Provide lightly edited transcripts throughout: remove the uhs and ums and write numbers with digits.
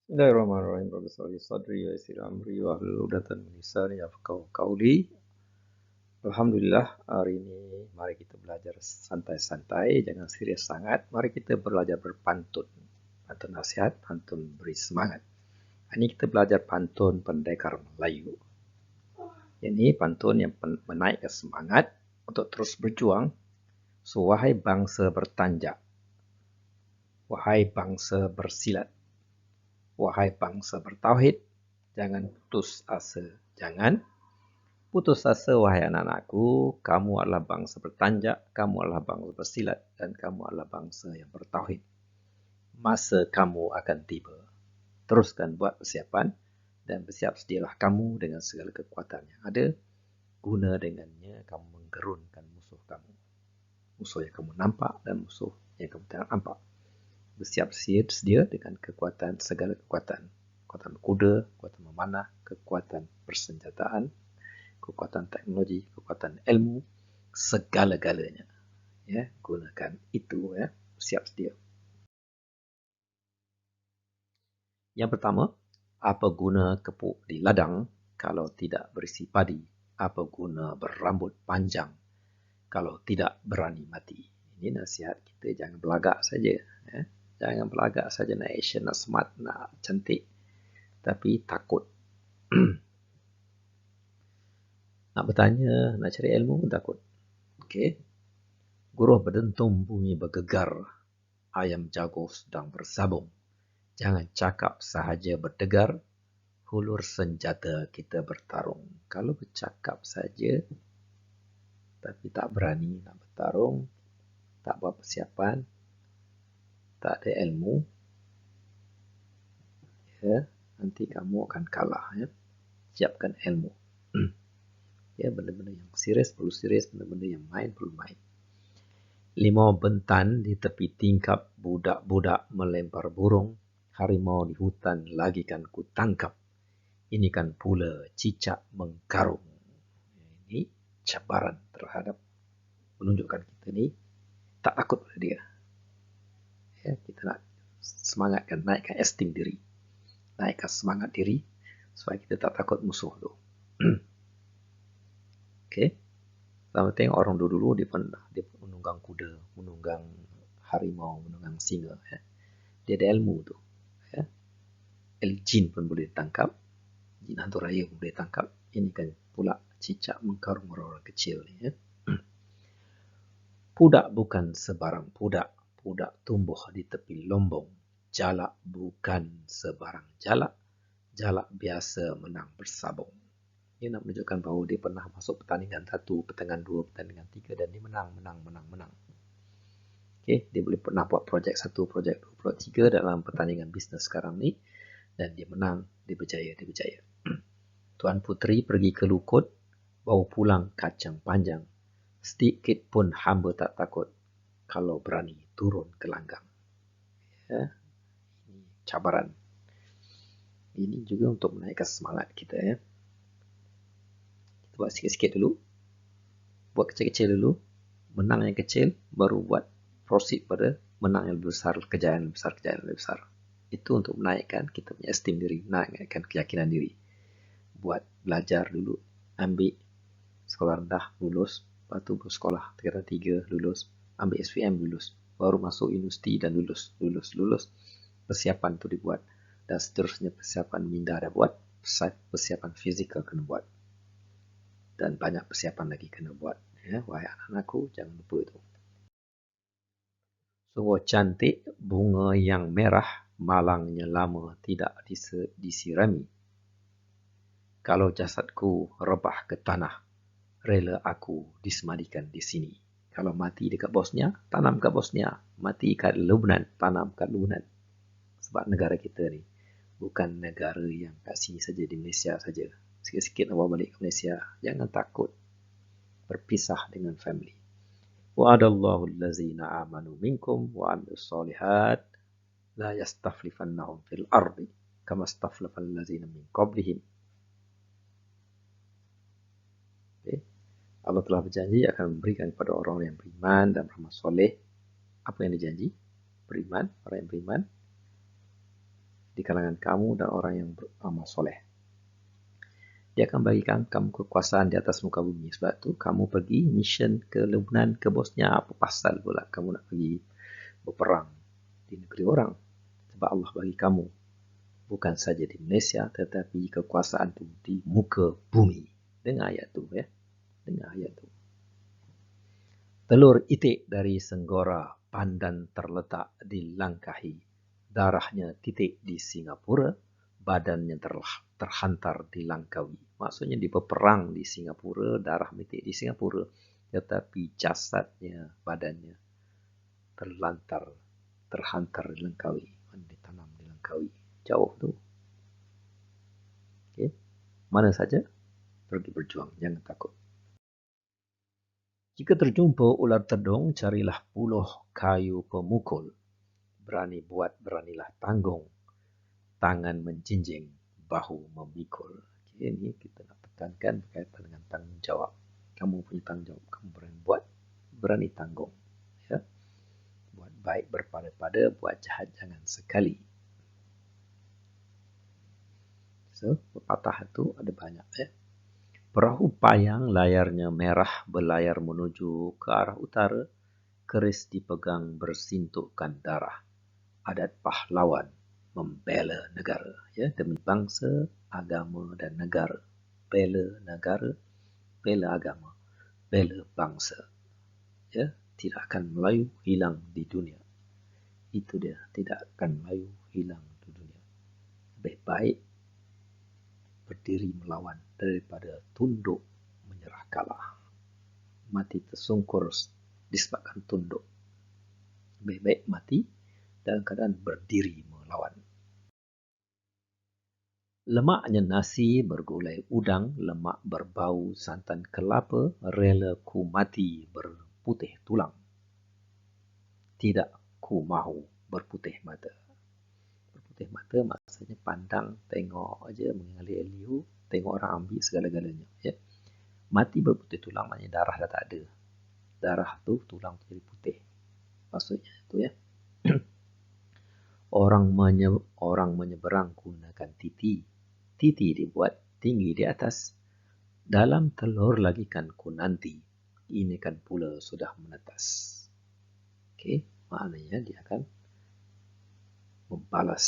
Bismillahirrahmanirrahim. Rabbi shrah sadri wa yassir amri wahlul 'uqdatam min lisani yafqahu qawli. Alhamdulillah, hari ini mari kita belajar santai-santai, jangan serius sangat. Mari kita belajar berpantun. Pantun nasihat, pantun beri semangat. Ini kita belajar pantun pendekar Melayu. Ini pantun yang menaikkan semangat untuk terus berjuang. So, wahai bangsa bertanjak, wahai bangsa bersilat, wahai bangsa bertauhid, jangan putus asa. Jangan putus asa, wahai anak-anakku. Kamu adalah bangsa bertanjak, kamu adalah bangsa bersilat, dan kamu adalah bangsa yang bertauhid. Masa kamu akan tiba. Teruskan buat persiapan dan bersiap sedialah kamu dengan segala kekuatan yang ada. Guna dengannya kamu menggerunkan musuh kamu. Musuh yang kamu nampak dan musuh yang kamu tidak nampak. Bersiap sedia dengan kekuatan, segala kekuatan. Kekuatan kuda, kekuatan memanah, kekuatan persenjataan, kekuatan teknologi, kekuatan ilmu, segala-galanya. Ya, gunakan itu, ya. Siap sedia. Yang pertama, apa guna kepuk di ladang kalau tidak berisi padi? Apa guna berambut panjang kalau tidak berani mati? Ini nasihat kita, jangan belagak saja. Ya. Jangan belagak saja nak action, nak smart, nak cantik. Tapi takut. Nak bertanya, nak cari ilmu pun takut. Okey. Guruh berdentum, bumi bergegar. Ayam jago sedang bersabung. Jangan cakap sahaja berdegar. Hulur senjata kita bertarung. Kalau bercakap saja, tapi tak berani nak bertarung, tak buat persiapan, tak ada ilmu, ya, nanti kamu akan kalah. Ya. Siapkan ilmu. Ya, benda-benda yang serius perlu serius, benda-benda yang main perlu main. 5 bentan di tepi tingkap, budak-budak melempar burung, harimau di hutan lagi kan ku tangkap. Ini kan pula cicak mengkarung. Ini cabaran terhadap menunjukkan kita ni tak takut pada dia. Ya, kita nak semangatkan, naikkan esteem diri, naikkan semangat diri supaya kita tak takut musuh tu. Okey. Sama tengok orang dulu dia menunggang kuda, menunggang harimau, menunggang singa. Ya. Dia ada ilmu tu. Ya. Jin pun boleh tangkap, jin hantu raya pun boleh tangkap. Ini kan pula cicak mengkarung orang-orang kecil ni. Ya. Pudak bukan sebarang pudak. Pudak tumbuh di tepi lombong. Jalak bukan sebarang jalak. Jalak biasa menang bersabung. Ini nak menunjukkan bahawa dia pernah masuk pertandingan 1, pertandingan 2, pertandingan 3 dan dia menang. Okay, dia boleh pernah buat projek 1, projek 2, projek 3 dalam pertandingan bisnes sekarang ni dan dia menang, dia berjaya. Tuan Puteri pergi ke Lukut, bawa pulang kacang panjang. Sedikit pun hamba tak takut kalau berani turun ke langgang. Ya, ini cabaran. Ini juga untuk menaikkan semangat kita. Ya. Kita buat sikit-sikit dulu. Buat kecil-kecil dulu. Menang yang kecil, baru buat proceed pada menang yang lebih besar, kejayaan yang lebih besar. Itu untuk menaikkan kita punya esteem diri, menaikkan keyakinan diri. Buat belajar dulu, ambil sekolah rendah, lulus. Lepas tu bersekolah tingkatan 3, lulus. Ambil SPM, lulus. Baru masuk universiti dan lulus. Persiapan tu dibuat. Dan seterusnya persiapan minda dah buat. Persiapan fizikal kena buat. Dan banyak persiapan lagi kena buat. Ya, wahai anak-anakku, jangan lupa itu. Sungguh cantik bunga yang merah, malangnya lama tidak disirami. Kalau jasadku rebah ke tanah, rela aku disemadikan di sini. Kalau mati dekat Bosnia, tanam kat Bosnia. Mati kat Lebanon, tanam kat Lebanon. Sebab negara kita ni bukan negara yang kat sini saja, di Malaysia saja. Sikit-sikit nak bawa balik ke Malaysia. Jangan takut berpisah dengan family. Wa'adallahu allazina amanu minkum wa 'amilus solihat la yastaflifannahum fil ardi kama staflafal ladzina min qablihim. Okay. Allah telah berjanji akan memberikan kepada orang yang beriman dan beramal soleh apa yang dijanji. Beriman, orang yang beriman di kalangan kamu dan orang yang beramal soleh. Dia akan bagikan kamu kekuasaan di atas muka bumi. Sebab tu kamu pergi mission ke Lebanon, ke Bosnia. Apa pasal pula kamu nak pergi berperang di negeri orang? Sebab Allah bagi kamu bukan saja di Malaysia, tetapi kekuasaan tu di muka bumi. Dengar ayat tu ya. Dengar ayat tu. Telur itik dari Senggora Pandan terletak di Langkahi. Darahnya titik di Singapura, badannya terhantar di Langkawi. Maksudnya dia berperang di Singapura, darah titik di Singapura, tetapi jasadnya, badannya terhantar di Langkawi. Ditanam di Langkawi. Jauh tu. Okay. Mana saja, pergi berjuang. Jangan takut. Jika terjumpa ular tedung, carilah puluh kayu pemukul. Berani buat, beranilah tanggung. Tangan menjinjing, bahu memikul. Okay, ini kita nak tekankan berkaitan dengan tanggungjawab. Kamu punya tanggungjawab. Kamu berani buat, berani tanggung. Ya? Buat baik berpada-pada, buat jahat jangan sekali. So, pepatah itu ada banyak. Ya? Perahu payang layarnya merah berlayar menuju ke arah utara, keris dipegang bersintukkan darah. Adat pahlawan membela negara, ya, demi bangsa, agama dan negara. Bela negara, bela agama, bela bangsa. Ya, tidak akan Melayu hilang di dunia. Itu dia, tidak akan Melayu hilang di dunia. Lebih baik berdiri melawan daripada tunduk menyerah kalah. Mati tersungkur disebabkan tunduk. Lebih baik mati dalam keadaan berdiri melawan. Lemaknya nasi bergulai udang, lemak berbau santan kelapa, rela ku mati berputih tulang. Tidak ku mahu berputih mata. Berputih mata maksudnya pandang, tengok aja mengalir liu, tengok orang ambil segala-galanya. Ya. Mati berputih tulang maknanya darah dah tak ada. Darah tu tulang tu jadi putih. Maksudnya tu ya. Orang menyeberang gunakan titi. Titi dibuat tinggi di atas. Dalam telur lagi kan ku nanti. Ini kan pula sudah menetas. Okey, maknanya dia akan membalas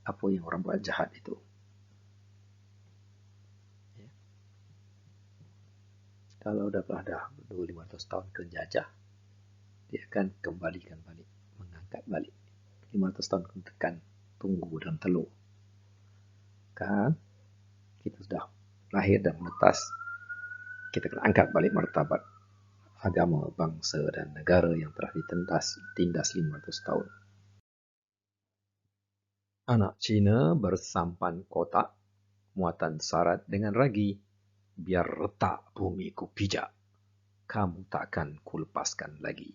apa yang orang buat jahat itu. Ya. Kalau dah 200-500 tahun penjajah, dia akan kembalikan balik, mengangkat balik. 500 tahun tekan, tunggu dan telur. Kan kita sudah lahir dan menetas, kita akan angkat balik martabat agama, bangsa dan negara yang telah ditindas 500 tahun. Anak Cina bersampan kotak, muatan sarat dengan ragi. Biar retak bumi ku pijak, kamu takkan ku lepaskan lagi.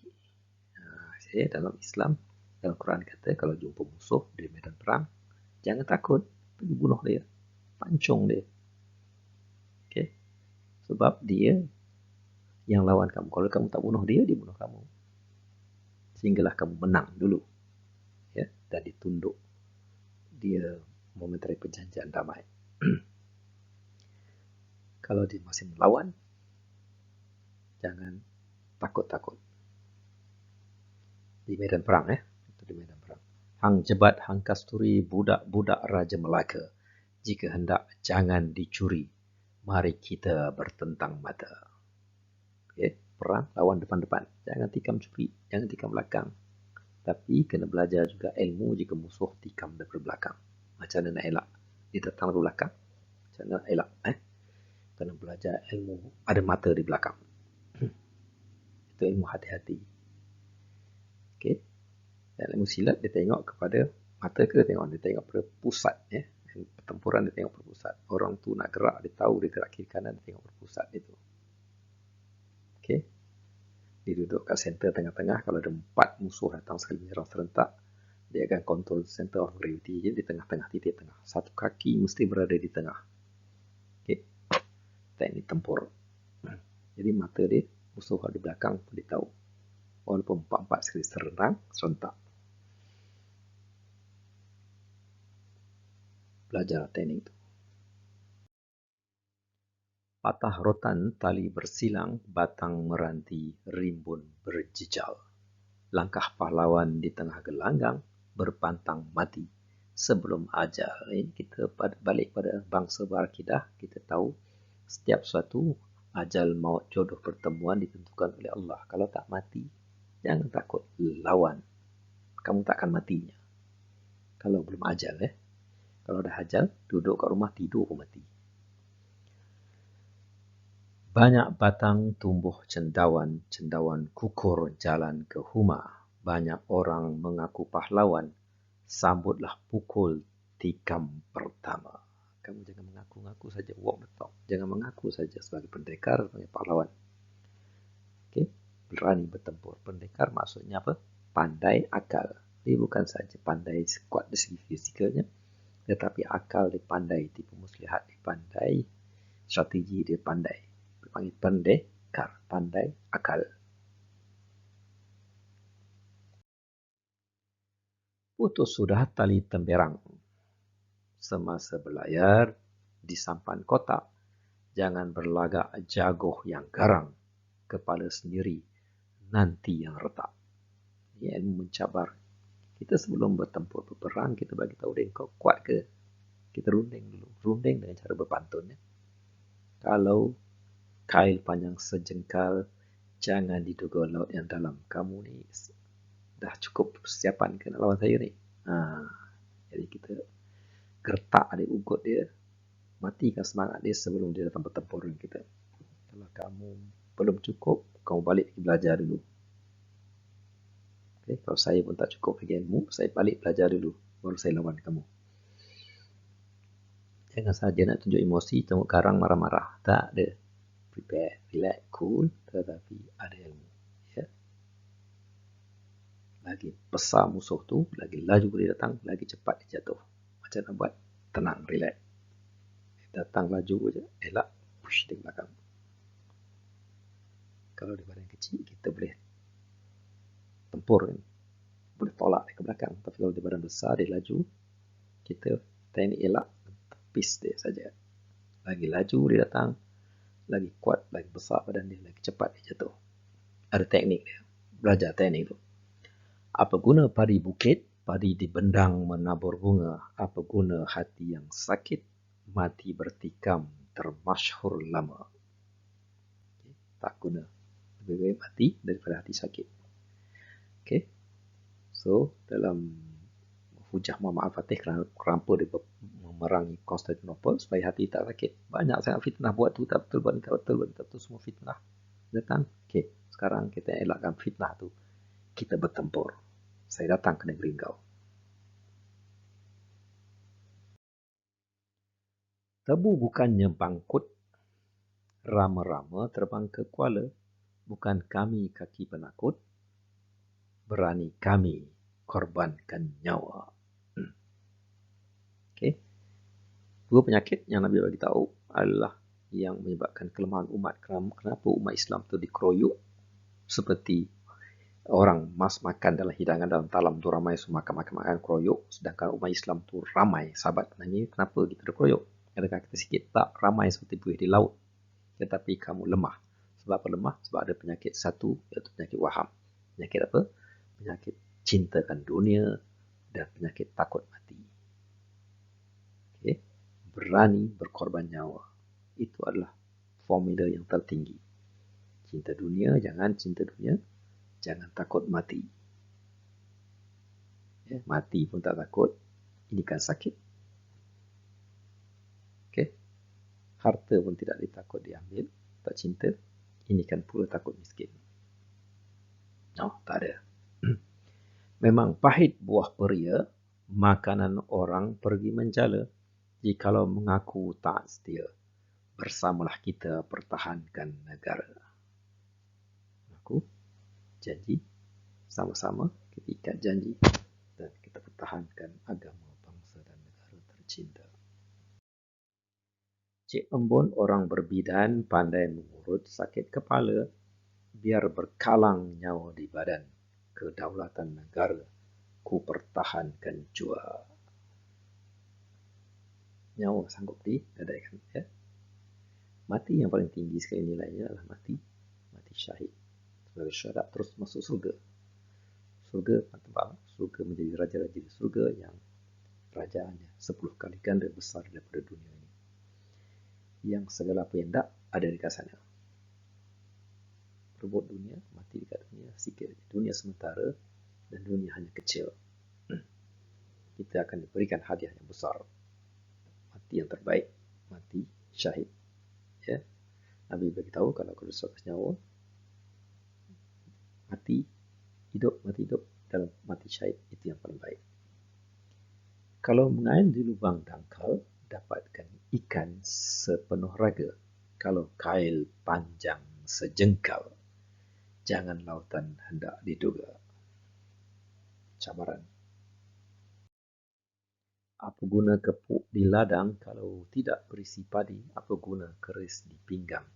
Dalam Islam, dalam Quran kata, kalau jumpa musuh di medan perang, jangan takut, pergi bunuh dia, pancung dia. Okay? Sebab dia yang lawan kamu. Kalau kamu tak bunuh dia, dia bunuh kamu. Sehinggalah kamu menang dulu. Ya? Dan ditunduk. Dia memintai perjanjian damai. Kalau dia masih melawan, jangan takut-takut. Di medan perang, itu di medan perang. Hang jebat, hang kasturi, budak-budak Raja Melaka. Jika hendak, jangan dicuri. Mari kita bertentang mata. Okay? Perang, lawan depan-depan. Jangan tikam curi, jangan tikam belakang. Tapi kena belajar juga ilmu jika musuh tikam dari belakang. Macam mana nak elak? Dia datang dari belakang. Macam mana nak elak? Kena belajar ilmu ada mata di belakang. Itu ilmu hati-hati. Okay? Dan ilmu silat dia tengok kepada mata ke dia tengok pada pusat. Pertempuran dia tengok pada pusat. Orang tu nak gerak, dia tahu dia gerak kiri kanan, dia tengok pada pusat itu. Okay? Dia duduk kat center tengah-tengah. Kalau ada 4 musuh datang sekali menyerang serentak, dia akan kontrol center of gravity. Jadi di tengah-tengah, titik tengah. Satu kaki mesti berada di tengah. Okay? Teknik tempur. Jadi mata dia, musuh di belakang pun dia tahu. Walaupun 4-4 sekali serentak. belajar teknik itu. Patah rotan tali bersilang, batang meranti rimbun berjejal. Langkah pahlawan di tengah gelanggang, berpantang mati sebelum ajal. Ini kita balik pada bangsa berakidah, kita tahu setiap suatu ajal maut jodoh pertemuan ditentukan oleh Allah. Kalau tak mati, jangan takut, lawan. Kamu tak akan matinya. Kalau belum ajal, Kalau dah ajal, duduk kat rumah, tidur pun mati. Banyak batang tumbuh cendawan, cendawan kukur jalan ke Huma. Banyak orang mengaku pahlawan, sambutlah pukul tikam pertama. Kamu jangan mengaku-ngaku saja, walk the talk. Jangan mengaku saja sebagai pendekar, sebagai pahlawan. Okay? Berani bertempur. Pendekar maksudnya apa? Pandai akal. Dia bukan saja pandai kuat dari segi fizikalnya, tetapi akal dia pandai, tipu muslihat dia pandai, strategi dia pandai. Dipanggil pendekar, pandai akal. Putus sudah tali temberang. Semasa berlayar di sampan kota, jangan berlagak jagoh yang garang. Kepala sendiri, nanti yang retak. Ini ilmu mencabar. Kita sebelum bertempur berperang, kita bagi tahu dia kau kuat ke? Kita runding dulu. Runding dengan cara berpantun. Kalau kail panjang sejengkal, jangan diduga laut yang dalam. Kamu ni dah cukup persiapan ke nak lawan saya ni? Jadi kita gertak dia, ugut dia, matikan semangat dia sebelum dia datang bertempur dengan kita. Kalau kamu belum cukup, kamu balik pergi belajar dulu. Okay? Kalau saya pun tak cukup lagi ilmu, saya balik belajar dulu, baru saya lawan kamu. Jangan saja nak tunjuk emosi, tengok karang marah-marah. Tak ada. Prepare, relax, cool, tetapi ada ilmu. Ya? Lagi besar musuh tu, lagi laju dia datang, lagi cepat dia jatuh. Macam nak buat? Tenang, relax. Datang laju je, elak, push dia belakang. Kalau di badan kecil, kita boleh tempur kan? Boleh tolak dia ke belakang. Tapi kalau di badan besar, dia laju, kita teknik elak, tepis dia saja. Lagi laju dia datang, lagi kuat, lagi besar badan dia, lagi cepat dia jatuh. Ada teknik dia. Belajar teknik tu. Apa guna padi bukit, padi dibendang menabur bunga. Apa guna hati yang sakit, mati bertikam termasyhur lama. Okay? Tak guna. Lebih baik mati daripada hati sakit. Okay? So, dalam hujah Muhammad Al-Fatih kerampa dia memerangi Konstantinopel supaya hati tak sakit. Banyak sangat fitnah buat tu, tak betul, buat ni tak betul, buat ni tak betul, semua fitnah. Datang, okay, sekarang kita elakkan fitnah tu. Kita bertempur. Saya datang ke negeri kau. Tebu bukannya bangkut, rama-rama terbang ke Kuala. Bukan kami kaki penakut, berani kami korbankan nyawa. Okay. Dua penyakit yang Nabi bagi tahu adalah yang menyebabkan kelemahan umat. Kenapa umat Islam itu dikeroyok seperti orang mas makan dalam hidangan dalam talam tu ramai semua makan keroyok, sedangkan umat Islam tu ramai. Sahabat tanya, kenapa kita dikeroyok? Adakah kita sikit? Tak, ramai seperti buih di laut. Tetapi kamu lemah. Sebab apa lemah? Sebab ada penyakit satu, iaitu penyakit waham. Penyakit apa? Penyakit cintakan dunia dan penyakit takut mati. Okay. Berani berkorban nyawa. Itu adalah formula yang tertinggi. Cinta dunia, jangan cinta dunia. Jangan takut mati. Ya, mati pun tak takut. Ini kan sakit. Okay. Harta pun tidak ditakut diambil. Tak cinta. Ini kan pula takut miskin. No, tak ada. Memang pahit buah peria, makanan orang pergi menjala. Jikalau mengaku tak setia, bersamalah kita pertahankan negara. Aku janji, sama-sama kita ikat janji dan kita pertahankan agama, bangsa dan negara tercinta. Cik Embun orang berbidan, pandai mengurut sakit kepala, biar berkalang nyawa di badan, kedaulatan negara ku pertahankan jua. nyawa sanggup digadaikan. Ya. Mati yang paling tinggi sekali nilainya adalah mati syahid. Sebagai syuhada terus masuk surga. Surga menjadi raja-raja di surga yang kerajaannya 10 kali ganda besar daripada dunia ini. Yang segala pendak ada di sana. Perebut dunia, mati dekat dunia, sikit. Dunia sementara dan dunia hanya kecil. Kita akan diberikan hadiah yang besar. Mati yang terbaik, mati syahid. Ya. Nabi beritahu kalau kerusak nyawa, mati hidup dalam mati syahid itu yang paling baik. Kalau mengail di lubang dangkal, dapatkan ikan sepenuh raga. Kalau kail panjang sejengkal, jangan lautan hendak diduga. Cabaran. Apa guna kepuk di ladang kalau tidak berisi padi? Apa guna keris di pinggang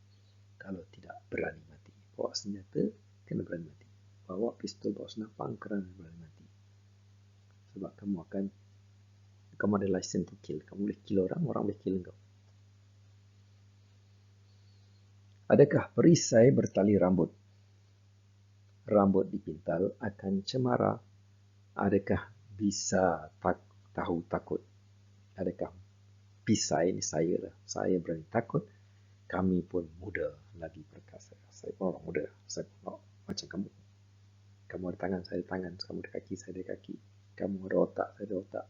kalau tidak berani mati? Bawa senjata, kena berani mati. Bawa pistol, bawa senapang, kerana berani mati. Sebab kamu ada license to kill. Kamu boleh kill orang boleh kill kau. Adakah perisai bertali rambut? Rambut dipintal akan cemara. Adakah bisa tahu takut? Adakah pisai ini saya lah. Saya berani takut. Kami pun muda lagi perkasa. Saya pun orang muda. Saya pun macam kamu. Kamu ada tangan, saya ada tangan. Kamu ada kaki, saya ada kaki. Kamu ada otak, saya ada otak.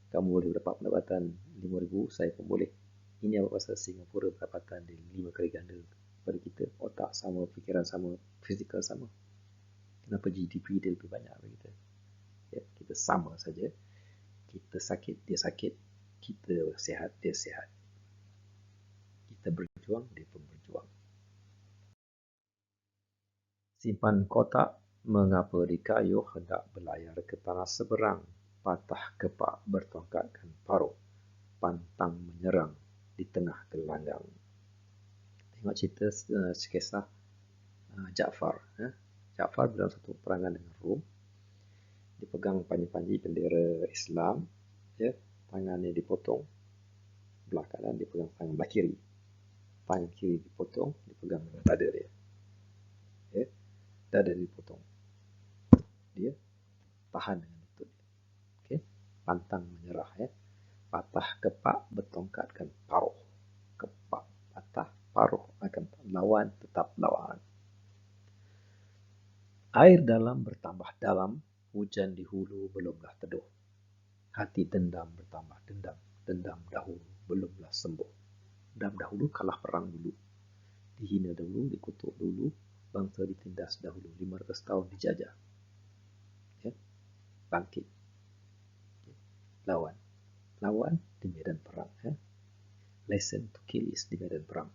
Kamu boleh dapat pendapatan 5,000, saya pun boleh. Ini apa pasal Singapura pendapatan di 5 kali ganda pada kita. Otak sama, fikiran sama, fizikal sama. Kenapa GDP dia lebih banyak daripada kita? Ya, kita sama saja. Kita sakit, dia sakit. Kita sihat, dia sihat. Kita berjuang, dia pun berjuang. Simpan kotak, mengapa dikayuh hendak berlayar ke tanah seberang? Patah kepak bertongkatkan paruh, pantang menyerang di tengah gelanggang. Tengok cerita kisah Ja'far. Ja'far dalam satu perangan dengan Rom. Dia pegang panji-panji bendera Islam. Ya, tangannya dipotong. Belah kanan dia pegang tangan belah kiri. Tangan kiri dipotong, dipegang dada dia. Ya, dada dipotong. Dia tahan dengan lutut dia. Okay? Pantang menyerah. Ya. Patah kepak bertongkatkan paruh. Kepak patah, paruh akan lawan tetap lawan. Air dalam bertambah dalam, hujan di hulu belumlah teduh. Hati dendam bertambah dendam, dendam dahulu belumlah sembuh. Dendam dahulu kalah perang dulu. Dihina dahulu, dikutuk dulu, bangsa ditindas dahulu, 500 tahun dijajah. Ya? Bangkit. Ya? Lawan di medan perang. Ya? Lesson to kill is di medan perang.